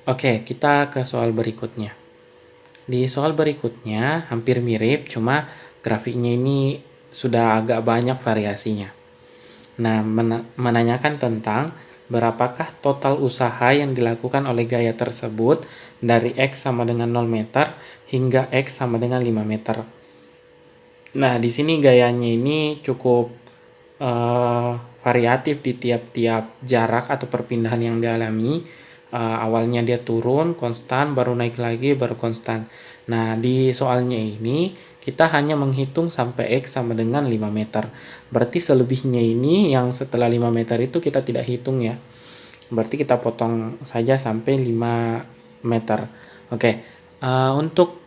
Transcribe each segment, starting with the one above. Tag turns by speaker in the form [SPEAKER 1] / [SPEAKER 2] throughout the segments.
[SPEAKER 1] Oke, kita ke soal berikutnya. Di soal berikutnya hampir mirip, cuma grafiknya ini sudah agak banyak variasinya. Nah, menanyakan tentang berapakah total usaha yang dilakukan oleh gaya tersebut dari X sama dengan 0 meter hingga X sama dengan 5 meter. Nah, di sini gayanya ini cukup variatif di tiap-tiap jarak atau perpindahan yang dialami. Awalnya dia turun, konstan, baru naik lagi, baru konstan. Nah, di soalnya ini kita hanya menghitung sampai X sama dengan 5 meter. Berarti selebihnya ini yang setelah 5 meter itu kita tidak hitung ya. Berarti kita potong saja sampai 5 meter. Oke, untuk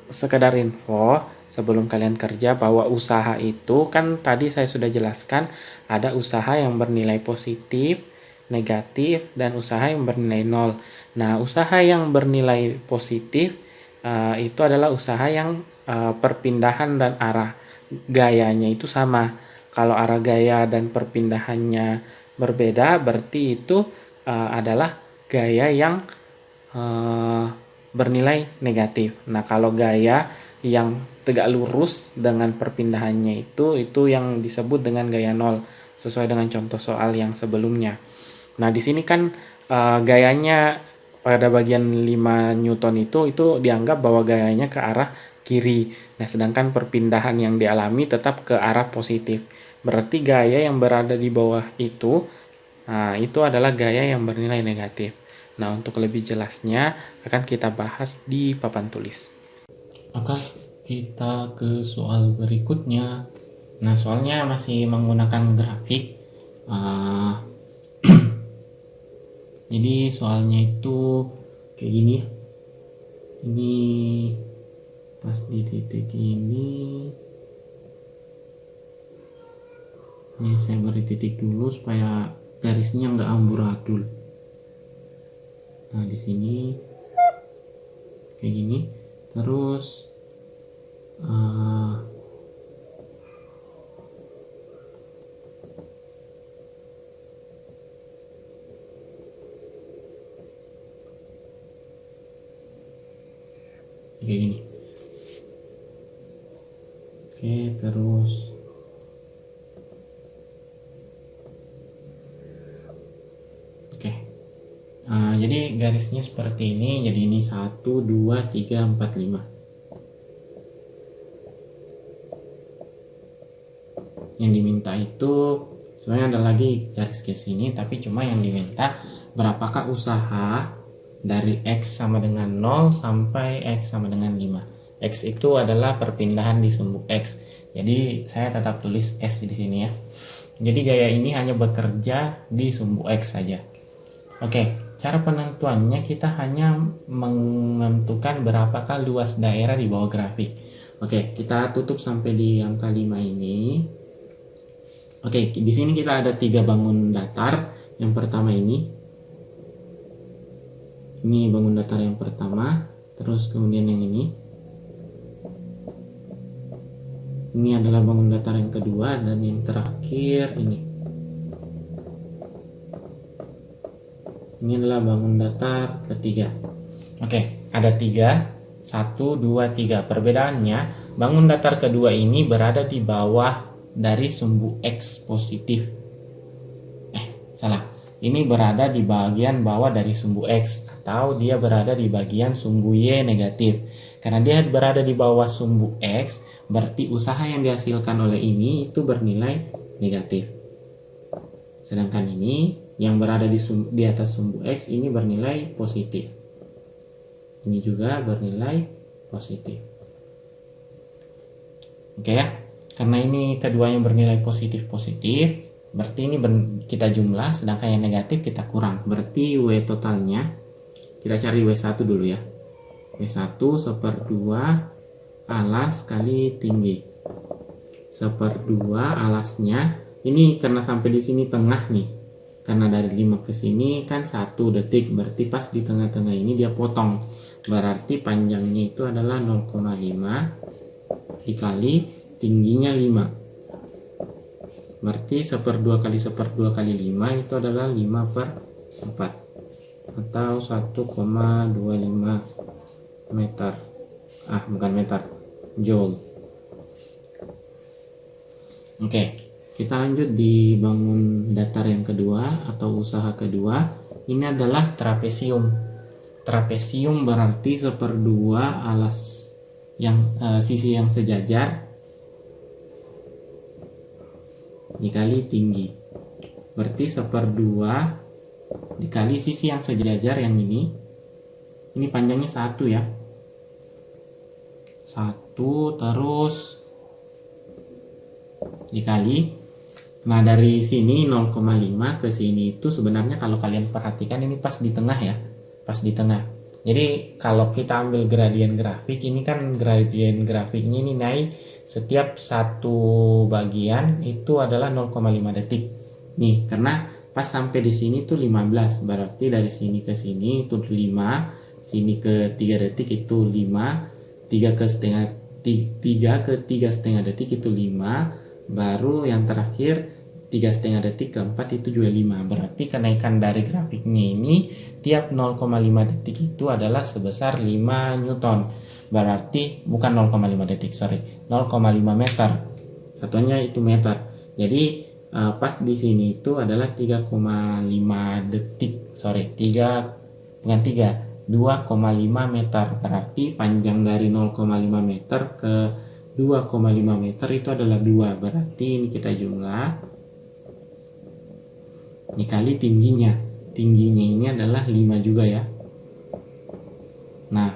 [SPEAKER 1] sekedar info sebelum kalian kerja bahwa usaha itu kan tadi saya sudah jelaskan ada usaha yang bernilai positif, negatif, dan usaha yang bernilai 0. Nah, usaha yang bernilai positif itu adalah usaha yang perpindahan dan arah gayanya itu sama. Kalau arah gaya dan perpindahannya berbeda, berarti itu adalah gaya yang bernilai negatif. Nah, kalau gaya yang tegak lurus dengan perpindahannya itu yang disebut dengan gaya 0 sesuai dengan contoh soal yang sebelumnya. Nah, di sini kan gayanya pada bagian 5 Newton itu dianggap bahwa gayanya ke arah kiri. Nah, sedangkan perpindahan yang dialami tetap ke arah positif. Berarti gaya yang berada di bawah itu adalah gaya yang bernilai negatif. Nah, untuk lebih jelasnya akan kita bahas di papan tulis. Oke, kita ke soal berikutnya. Nah, soalnya masih menggunakan grafik. Jadi soalnya itu kayak gini. Ini pas di titik ini. Ini saya beri titik dulu supaya garisnya nggak amburadul. Nah, di sini kayak gini. Terus kayak gini. Oke, terus jadi garisnya seperti ini. Jadi ini 1, 2, 3, 4, 5. Yang diminta itu sebenarnya ada lagi garis ke sini, tapi cuma yang diminta berapakah usaha dari X sama dengan 0 sampai X sama dengan 5. X itu adalah perpindahan di sumbu X. Jadi saya tetap tulis S di sini ya. Jadi gaya ini hanya bekerja di sumbu X saja. Oke, cara penentuannya kita hanya menentukan berapakah luas daerah di bawah grafik. Oke, kita tutup sampai di angka 5 ini. Oke, di sini kita ada 3 bangun datar. Yang pertama ini bangun datar yang pertama, terus kemudian yang ini adalah bangun datar yang kedua, dan yang terakhir ini adalah bangun datar ketiga. Oke, ada 3, 1, 2, 3. Perbedaannya, bangun datar kedua ini berada di bawah dari sumbu X positif. Salah. Ini berada di bagian bawah dari sumbu X, atau dia berada di bagian sumbu Y negatif. Karena dia berada di bawah sumbu X, berarti usaha yang dihasilkan oleh ini itu bernilai negatif. Sedangkan ini yang berada di atas sumbu X ini bernilai positif. Ini juga bernilai positif. Oke ya. Karena ini keduanya bernilai positif-positif, berarti ini kita jumlah, sedangkan yang negatif kita kurang. Berarti W totalnya, kita cari W1 dulu ya. W1 1/2 alas kali tinggi. 1/2 alasnya, ini karena sampai di sini tengah nih. Karena dari 5 ke sini kan 1 detik, berarti pas di tengah-tengah ini dia potong. Berarti panjangnya itu adalah 0,5 dikali tingginya 5. Berarti 1/2 kali 1/2 kali 5 itu adalah 5/4. atau 1,25 meter. Bukan meter, joule. Oke, kita lanjut di bangun datar yang kedua atau usaha kedua. Ini adalah trapesium. Trapesium berarti 1/2 alas yang sisi yang sejajar dikali tinggi. Berarti 1/2 dikali sisi yang sejajar yang ini. Ini panjangnya 1 ya. 1 terus dikali. Nah, dari sini 0,5 ke sini itu sebenarnya kalau kalian perhatikan ini pas di tengah ya. Pas di tengah. Jadi kalau kita ambil gradien grafik, ini kan gradien grafiknya ini naik setiap satu bagian itu adalah 0,5 detik. Nih, karena pas sampai di sini tuh 15, berarti dari sini ke sini itu 5, sini ke 3 detik itu 5, 3 ke 3,5 detik itu 5, baru yang terakhir 3,5 detik keempat itu juga 5. Berarti kenaikan dari grafiknya ini tiap 0,5 detik itu adalah sebesar 5 Newton. Berarti bukan 0,5 detik, 0,5 meter. Satuannya itu meter. Jadi pas di sini itu adalah 3,5 detik. 2,5 meter. Berarti panjang dari 0,5 meter ke 2,5 meter itu adalah 2. Berarti ini kita jumlah dikali tingginya. Tingginya ini adalah 5 juga ya. Nah,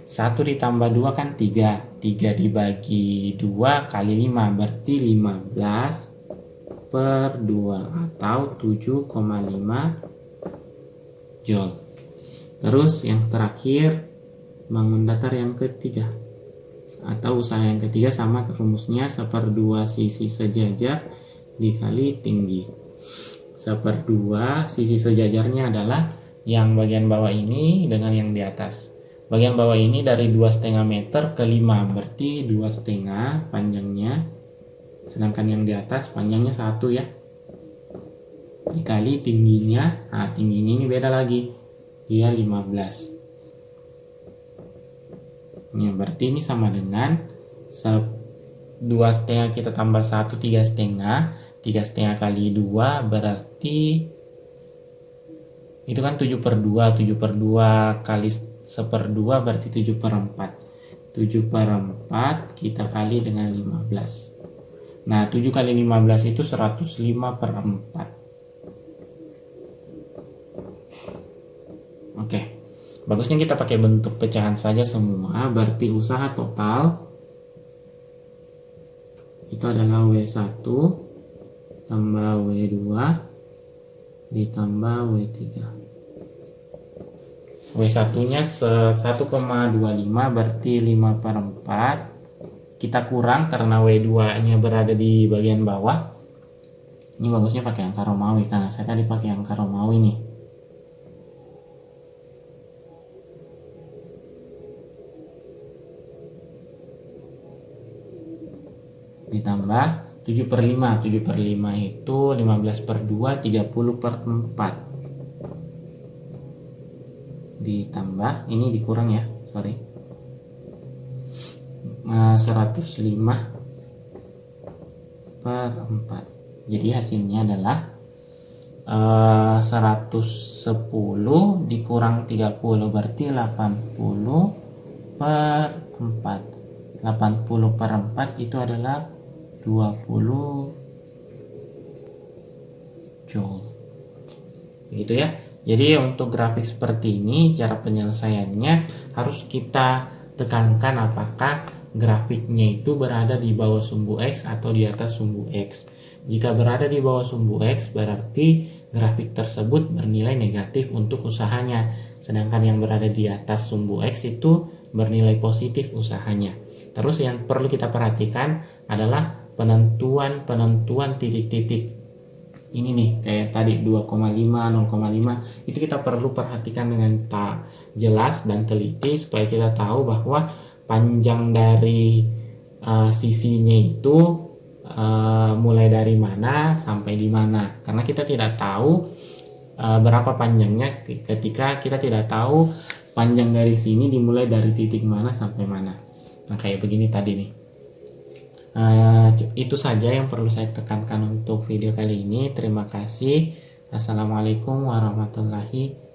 [SPEAKER 1] 1 ditambah 2 kan 3. 3 dibagi 2 kali 5 berarti 15/2 atau 7,5 joule. Terus yang terakhir bangun datar yang ketiga atau usaha yang ketiga sama rumusnya 1/2 sisi sejajar dikali tinggi. 1/2 sisi sejajarnya adalah yang bagian bawah ini dengan yang di atas. Bagian bawah ini dari 2,5 meter ke 5 berarti 2,5 panjangnya, sedangkan yang di atas panjangnya 1 ya, dikali tingginya. Tingginya ini beda lagi, dia 15. Berarti ini sama dengan 2,5 kita tambah 1, 3,5. 3,5 kali 2 berarti itu kan 7/2. 7/2 kali 1/2 berarti 7/4. 7/4 kita kali dengan 15. Nah, 7 kali 15 itu 105/4. Oke. Bagusnya kita pakai bentuk pecahan saja semua. Berarti usaha total itu adalah W1 tambah W2 ditambah W3. W1 nya 1,25 berarti 5/4. Kita kurang karena W2 nya berada di bagian bawah. Ini bagusnya pakai angka Romawi karena saya tadi pakai angka Romawi nih. Ditambah 7/5. 7/5 itu 15/2, 30/4. Ditambah, ini dikurang ya, 105/4. Jadi hasilnya adalah 110 dikurang 30 berarti 80/4. 80/4 itu adalah 20 joule. Begitu ya. Jadi untuk grafik seperti ini cara penyelesaiannya harus kita tekankan apakah grafiknya itu berada di bawah sumbu X atau di atas sumbu X. Jika berada di bawah sumbu X berarti grafik tersebut bernilai negatif untuk usahanya. Sedangkan yang berada di atas sumbu X itu bernilai positif usahanya. Terus yang perlu kita perhatikan adalah penentuan titik-titik. Ini nih kayak tadi 2,5, 0,5 itu kita perlu perhatikan dengan jelas dan teliti supaya kita tahu bahwa panjang dari sisinya itu mulai dari mana sampai di mana. Karena kita tidak tahu berapa panjangnya ketika kita tidak tahu panjang dari sini dimulai dari titik mana sampai mana. Nah kayak begini tadi nih. Itu saja yang perlu saya tekankan untuk video kali ini. Terima kasih. Assalamualaikum warahmatullahi wabarakatuh.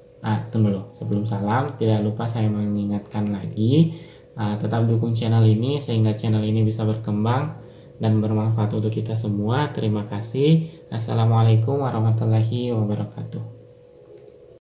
[SPEAKER 1] Tunggu dulu, sebelum salam tidak lupa saya mengingatkan lagi, tetap dukung channel ini sehingga channel ini bisa berkembang dan bermanfaat untuk kita semua. Terima kasih. Assalamualaikum warahmatullahi wabarakatuh.